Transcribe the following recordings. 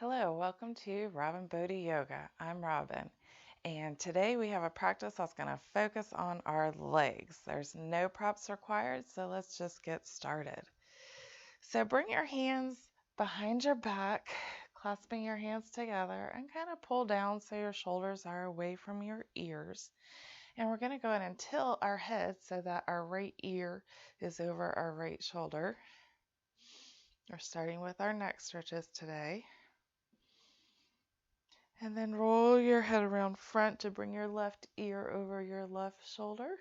Hello, welcome to Robin Bodhi Yoga. I'm Robin, and today we have a practice that's going to focus on our legs. There's no props required, so let's just get started. So bring your hands behind your back, clasping your hands together, and kind of pull down so your shoulders are away from your ears. And we're going to go ahead and tilt our head so that our right ear is over our right shoulder. We're starting with our neck stretches today. And then roll your head around front to bring your left ear over your left shoulder.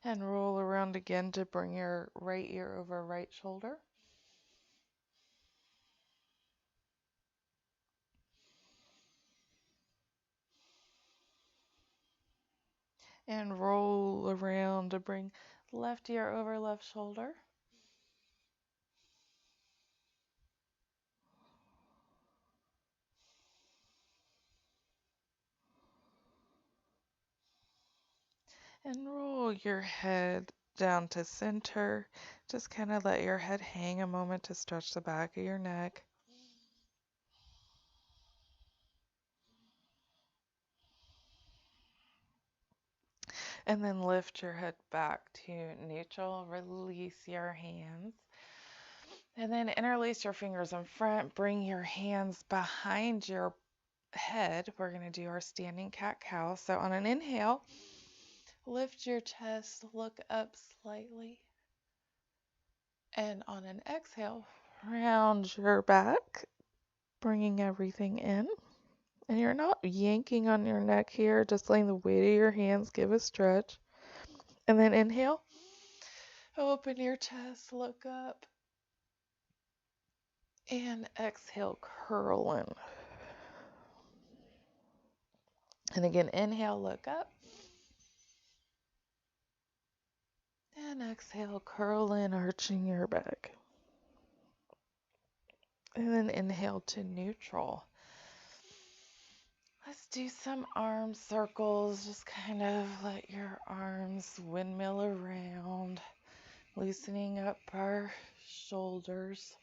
And roll around again to bring your right ear over right shoulder. And roll around to bring left ear over left shoulder. And roll your head down to center. Just kind of let your head hang a moment to stretch the back of your neck. And then lift your head back to neutral. Release your hands. And then interlace your fingers in front. Bring your hands behind your head. We're going to do our standing cat-cow. So on an inhale, lift your chest, look up slightly. And on an exhale, round your back, bringing everything in. And you're not yanking on your neck here, just letting the weight of your hands give a stretch. And then inhale, open your chest, look up. And exhale, curl in. And again, inhale, look up. And exhale, curl in, arching your back. And then inhale to neutral. Let's do some arm circles. Just kind of let your arms windmill around, loosening up our shoulders.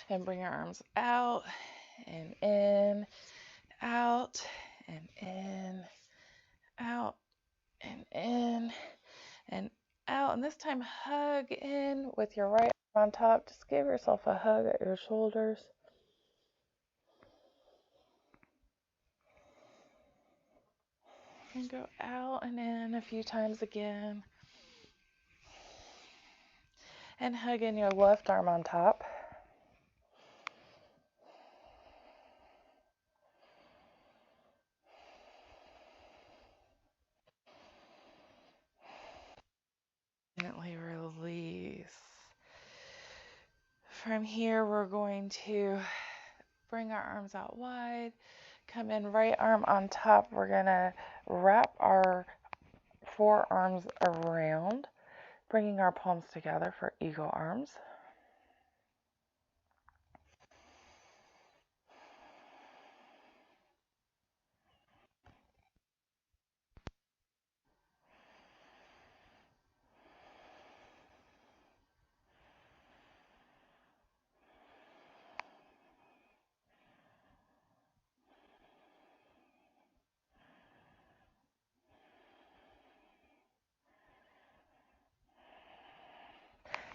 And bring your arms out and in, out and in, out and in, and out. And this time, hug in with your right arm on top. Just give yourself a hug at your shoulders. And go out and in a few times again. And hug in your left arm on top. Gently release. From here, we're going to bring our arms out wide. Come in, right arm on top. We're going to wrap our forearms around, bringing our palms together for eagle arms.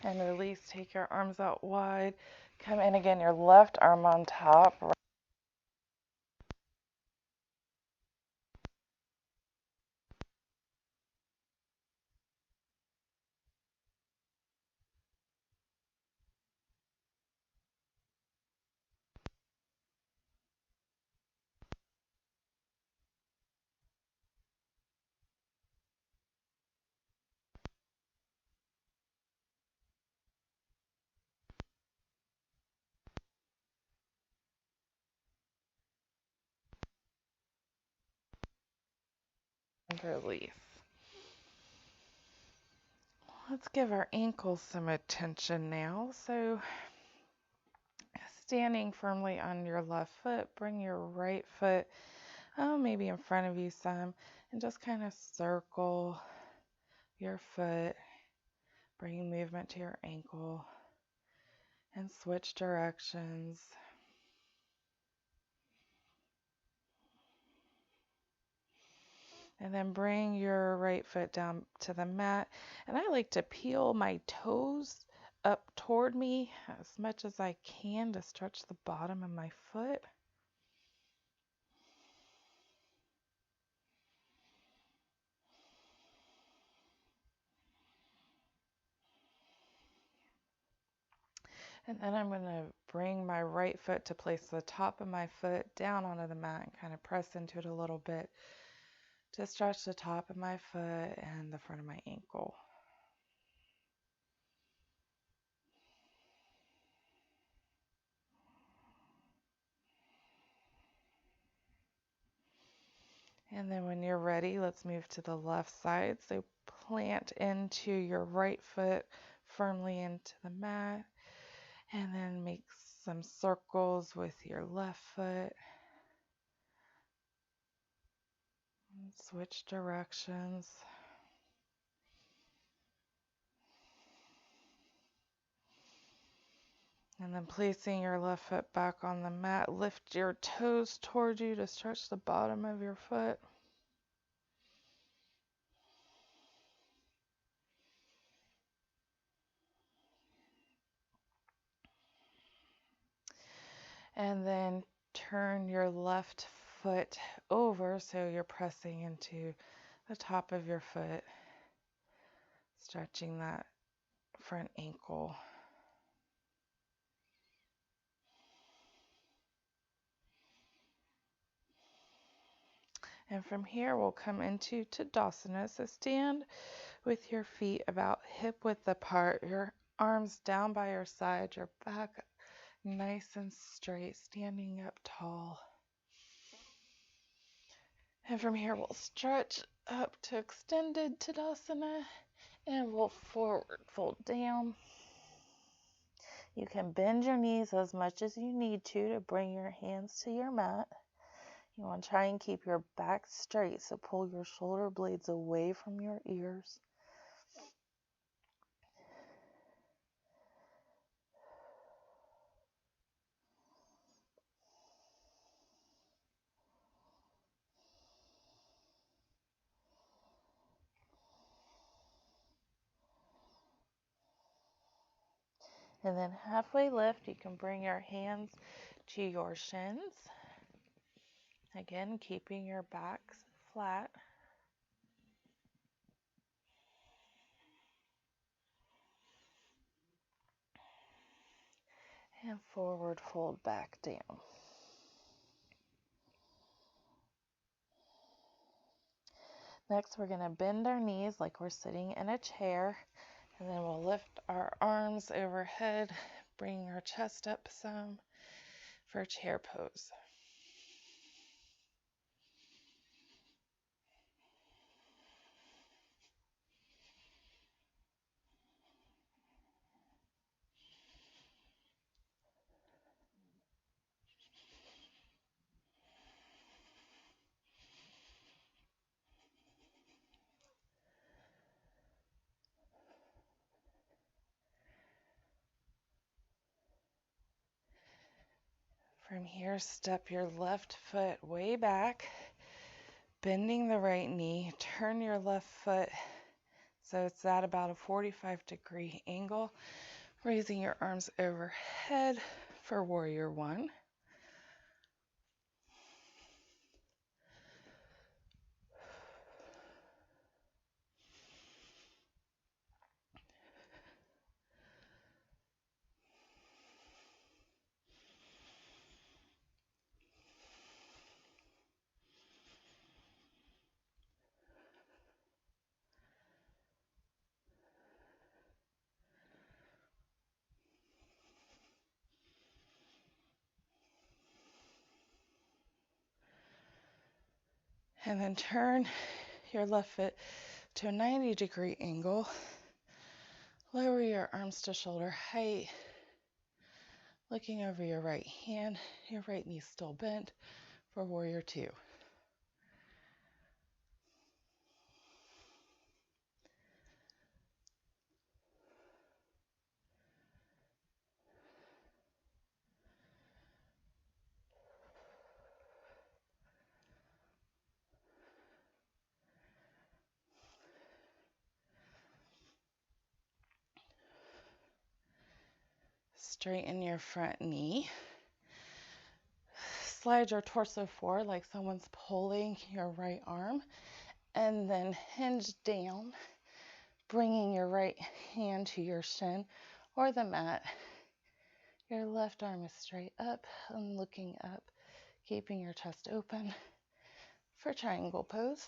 And release, take your arms out wide. Come in again, your left arm on top. And release. Let's give our ankles some attention now. So standing firmly on your left foot, bring your right foot maybe in front of you some, and just kind of circle your foot, bring movement to your ankle, and switch directions. And then bring your right foot down to the mat. And I like to peel my toes up toward me as much as I can to stretch the bottom of my foot. And then I'm going to bring my right foot to place the top of my foot down onto the mat and kind of press into it a little bit to stretch the top of my foot and the front of my ankle. And then when you're ready, let's move to the left side. So plant into your right foot firmly into the mat, and then make some circles with your left foot. And switch directions. And then placing your left foot back on the mat, lift your toes towards you to stretch the bottom of your foot. And then turn your left foot over so you're pressing into the top of your foot, stretching that front ankle. And from here, we'll come into Tadasana. So stand with your feet about hip width apart, your arms down by your side, your back nice and straight, standing up tall. And from here, we'll stretch up to extended Tadasana, and we'll forward fold down. You can bend your knees as much as you need to bring your hands to your mat. You want to try and keep your back straight, so pull your shoulder blades away from your ears. And then halfway lift, you can bring your hands to your shins. Again, keeping your backs flat. And forward fold back down. Next, we're going to bend our knees like we're sitting in a chair. And then we'll lift our arms overhead, bring our chest up some for chair pose. From here, step your left foot way back, bending the right knee. Turn your left foot so it's at about a 45-degree angle. Raising your arms overhead for warrior one. And then turn your left foot to a 90-degree angle. Lower your arms to shoulder height. Looking over your right hand, your right knee still bent for warrior two. straighten your front knee. Slide your torso forward like someone's pulling your right arm, and then hinge down, bringing your right hand to your shin or the mat. Your left arm is straight up and looking up, keeping your chest open for triangle pose.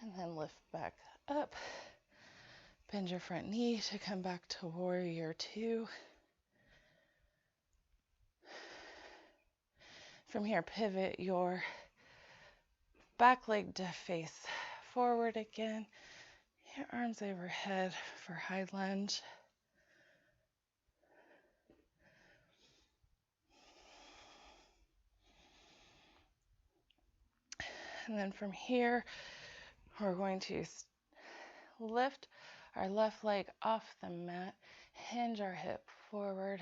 And then lift back up. Bend your front knee to come back to warrior two. From here, pivot your back leg to face forward again. Your arms overhead for high lunge. And then from here, we're going to lift our left leg off the mat, hinge our hip forward,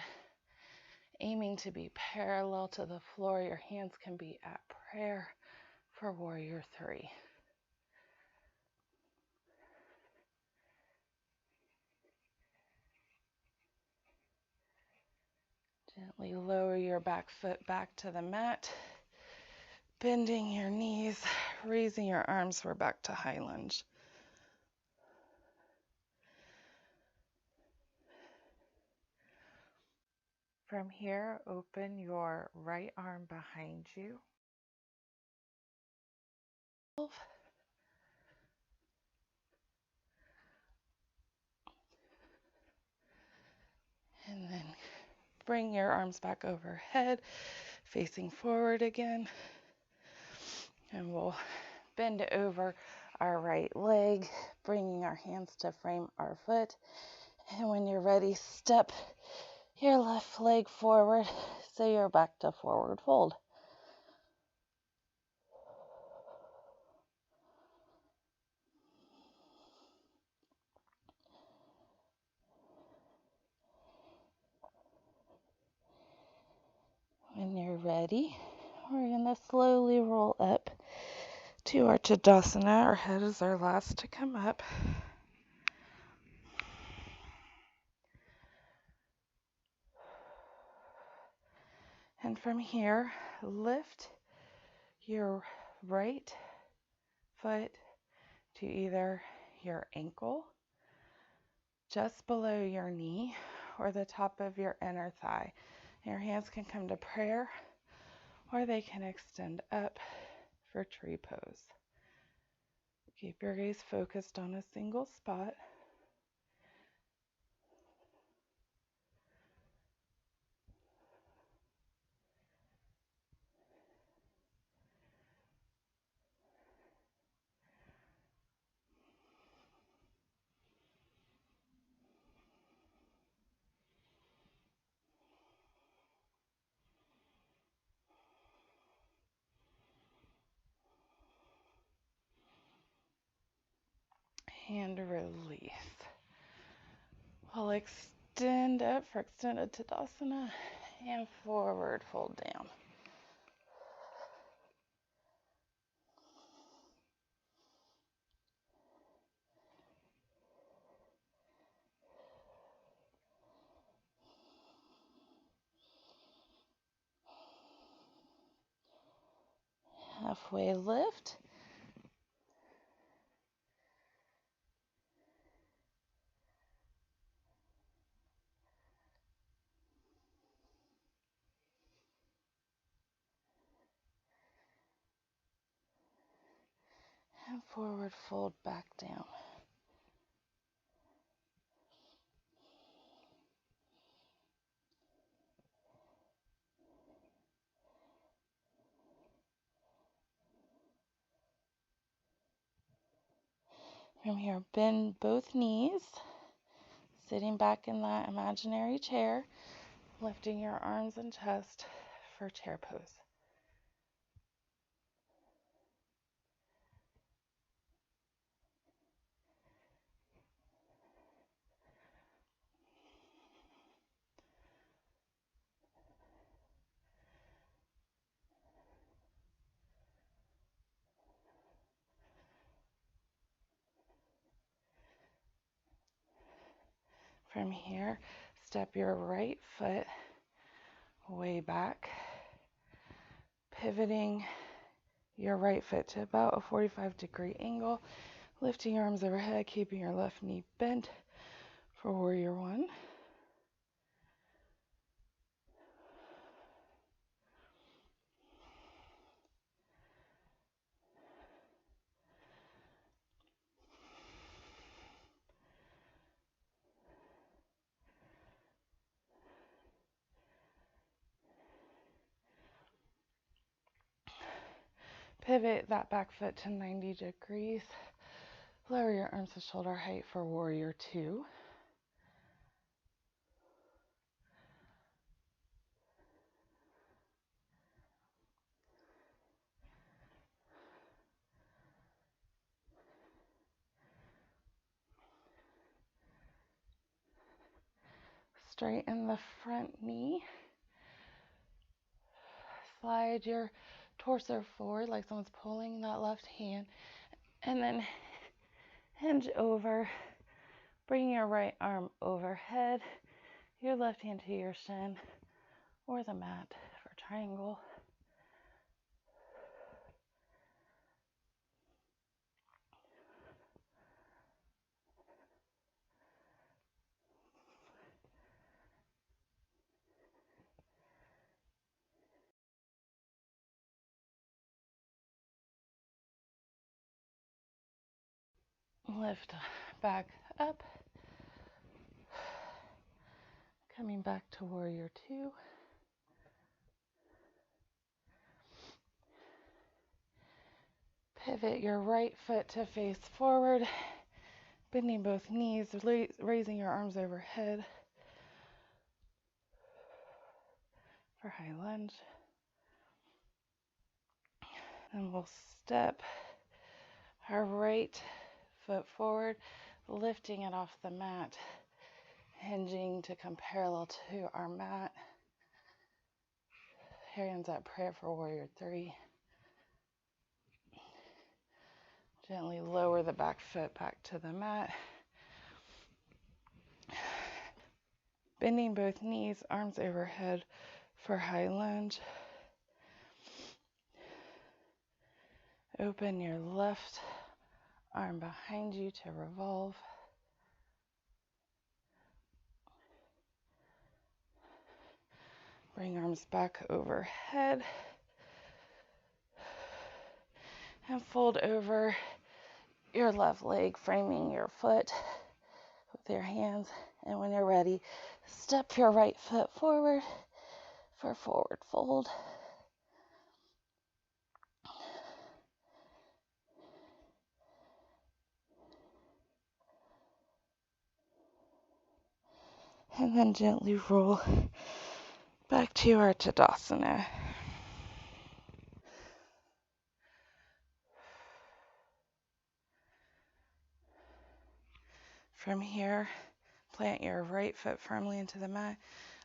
aiming to be parallel to the floor. Your hands can be at prayer for warrior three. Gently lower your back foot back to the mat, bending your knees, raising your arms. We're back to high lunge. From here, open your right arm behind you. And then bring your arms back overhead, facing forward again. And we'll bend over our right leg, bringing our hands to frame our foot. And when you're ready, step your left leg forward so you're back to forward fold. When you're ready, we're going to slowly roll up to our Tadasana. Our head is our last to come up. And from here, lift your right foot to either your ankle, just below your knee, or the top of your inner thigh. Your hands can come to prayer, or they can extend up for tree pose. Keep your gaze focused on a single spot. And release. We'll extend up for extended Tadasana and forward fold down. Halfway lift. And forward fold back down. From here, bend both knees, sitting back in that imaginary chair, lifting your arms and chest for chair pose. From here, step your right foot way back, pivoting your right foot to about a 45-degree angle, lifting your arms overhead, keeping your left knee bent for warrior one. Pivot that back foot to 90 degrees. Lower your arms to shoulder height for warrior two. Straighten the front knee. Slide your torso forward like someone's pulling that left hand. And then hinge over. Bring your right arm overhead. Your left hand to your shin or the mat for triangle. Lift back up. Coming back to warrior two. Pivot your right foot to face forward, bending both knees, raising your arms overhead for high lunge. And we'll step our right foot forward, lifting it off the mat, hinging to come parallel to our mat. Hands at prayer for warrior three. Gently lower the back foot back to the mat. Bending both knees, arms overhead for high lunge. Open your left arm behind you to revolve. Bring arms back overhead. And fold over your left leg, framing your foot with your hands. And when you're ready, step your right foot forward for forward fold. And then gently roll back to our Tadasana. From here, plant your right foot firmly into the mat.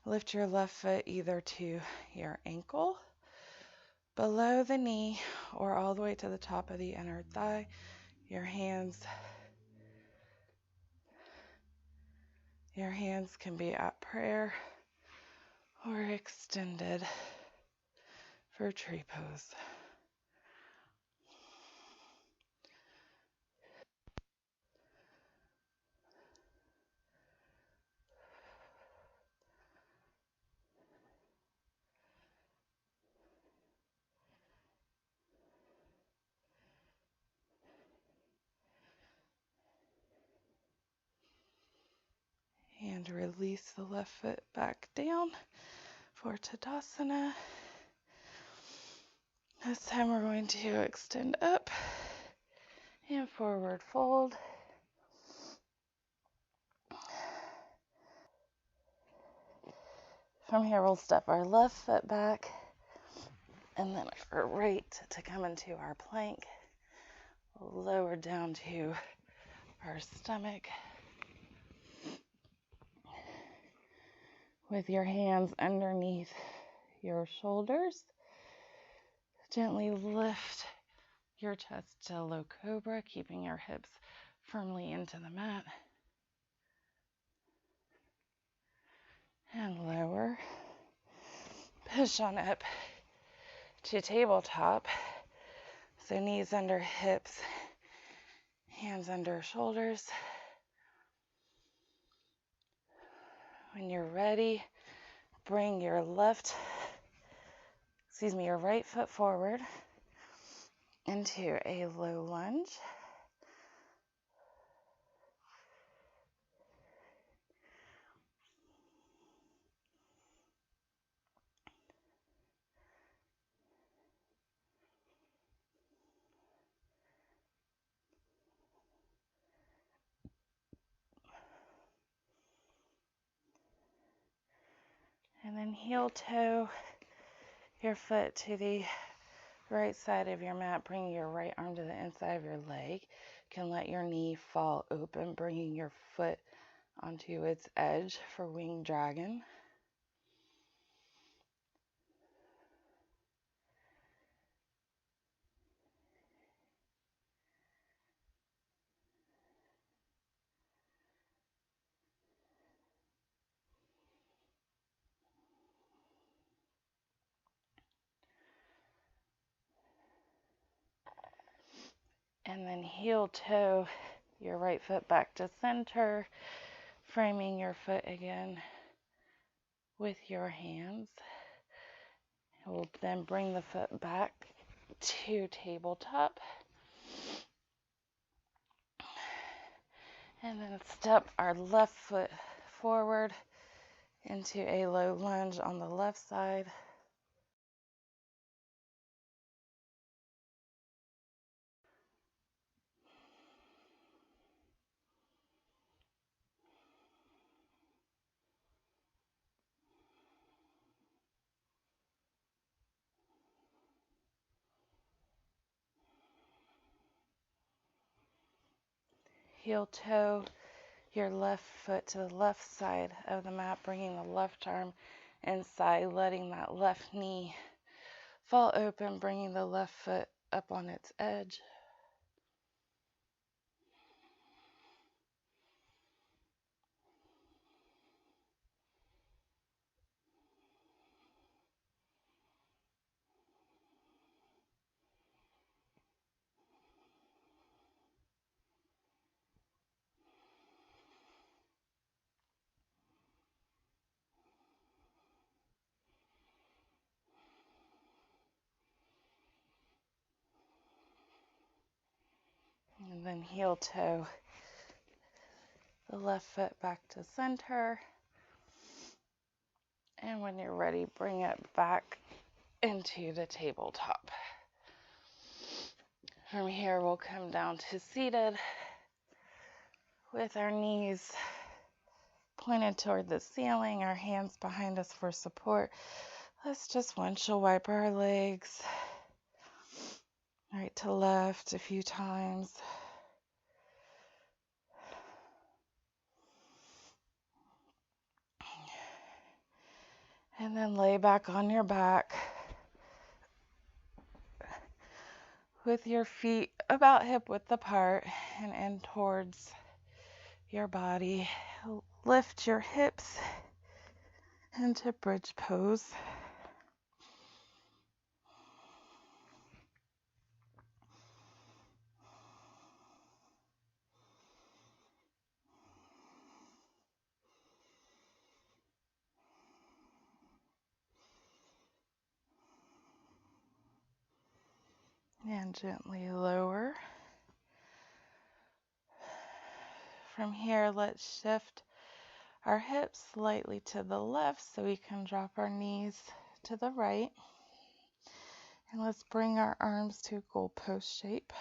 Lift your left foot either to your ankle, below the knee, or all the way to the top of the inner thigh. Your hands can be at prayer or extended for tree pose. And release the left foot back down for Tadasana. This time we're going to extend up and forward fold. From here, we'll step our left foot back and then our right to come into our plank. We'll lower down to our stomach. With your hands underneath your shoulders, gently lift your chest to low cobra, keeping your hips firmly into the mat. and lower. Push on up to tabletop. So knees under hips, hands under shoulders. When you're ready, bring your right foot forward into a low lunge. And then heel toe your foot to the right side of your mat, bringing your right arm to the inside of your leg. You can let your knee fall open, bringing your foot onto its edge for winged dragon. And then heel toe your right foot back to center, framing your foot again with your hands. We'll then bring the foot back to tabletop. And then step our left foot forward into a low lunge on the left side. Heel toe your left foot to the left side of the mat, bringing the left arm inside, letting that left knee fall open, bringing the left foot up on its edge. And then heel toe the left foot back to center. And when you're ready, bring it back into the tabletop. From here, we'll come down to seated with our knees pointed toward the ceiling, our hands behind us for support. Let's just windshield wiper our legs right to left a few times. And then lay back on your back with your feet about hip width apart and in towards your body. Lift your hips into bridge pose. And gently lower. From here, let's shift our hips slightly to the left so we can drop our knees to the right. And let's bring our arms to goalpost shape.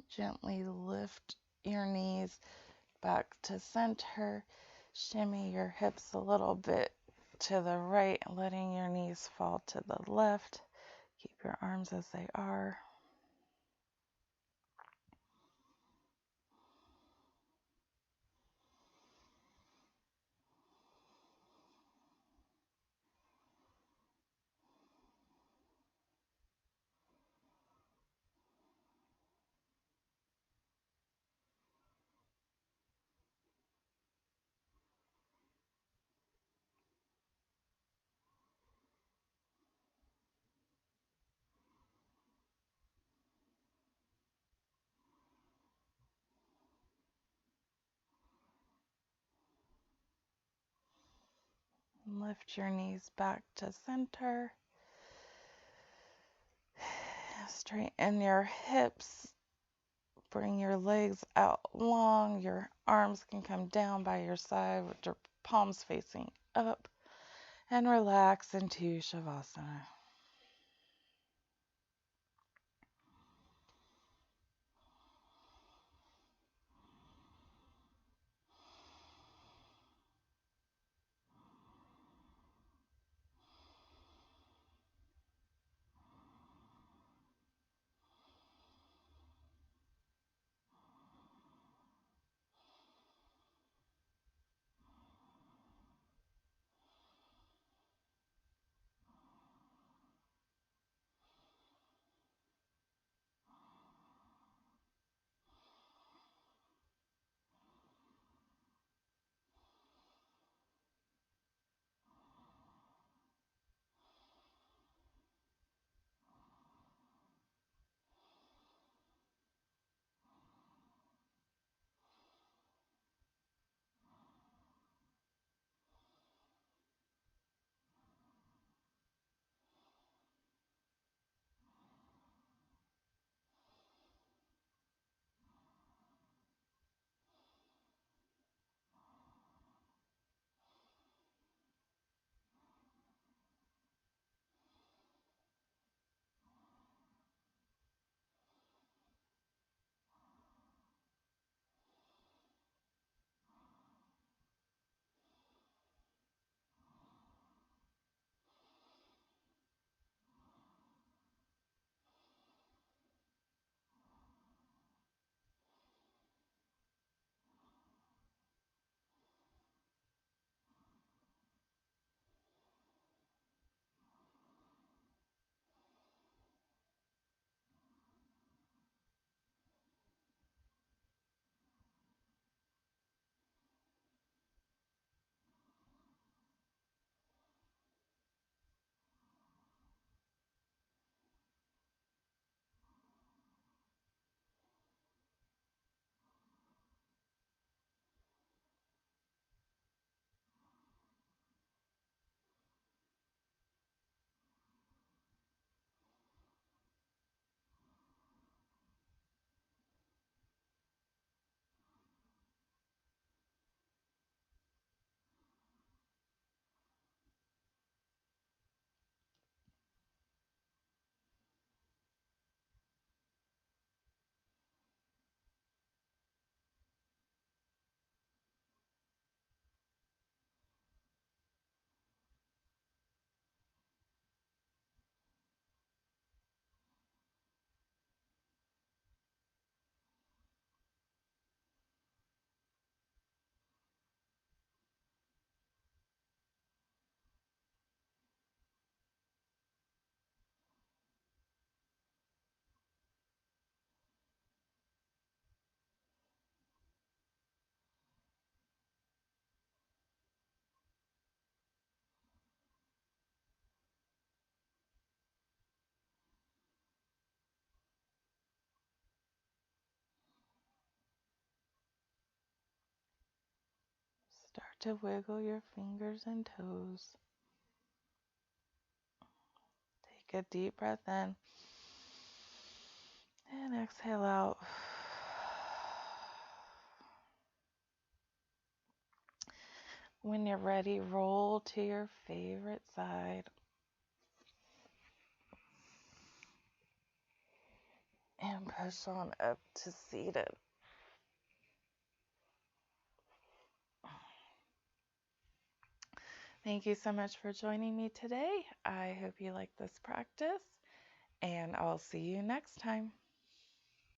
Gently lift your knees back to center. Shimmy your hips a little bit to the right, letting your knees fall to the left. Keep your arms as they are. Lift your knees back to center. Straighten your hips. Bring your legs out long. Your arms can come down by your side with your palms facing up. And relax into Shavasana. Start to wiggle your fingers and toes. Take a deep breath in and exhale out. When you're ready, roll to your favorite side. And push on up to seated. Thank you so much for joining me today. I hope you like this practice, and I'll see you next time.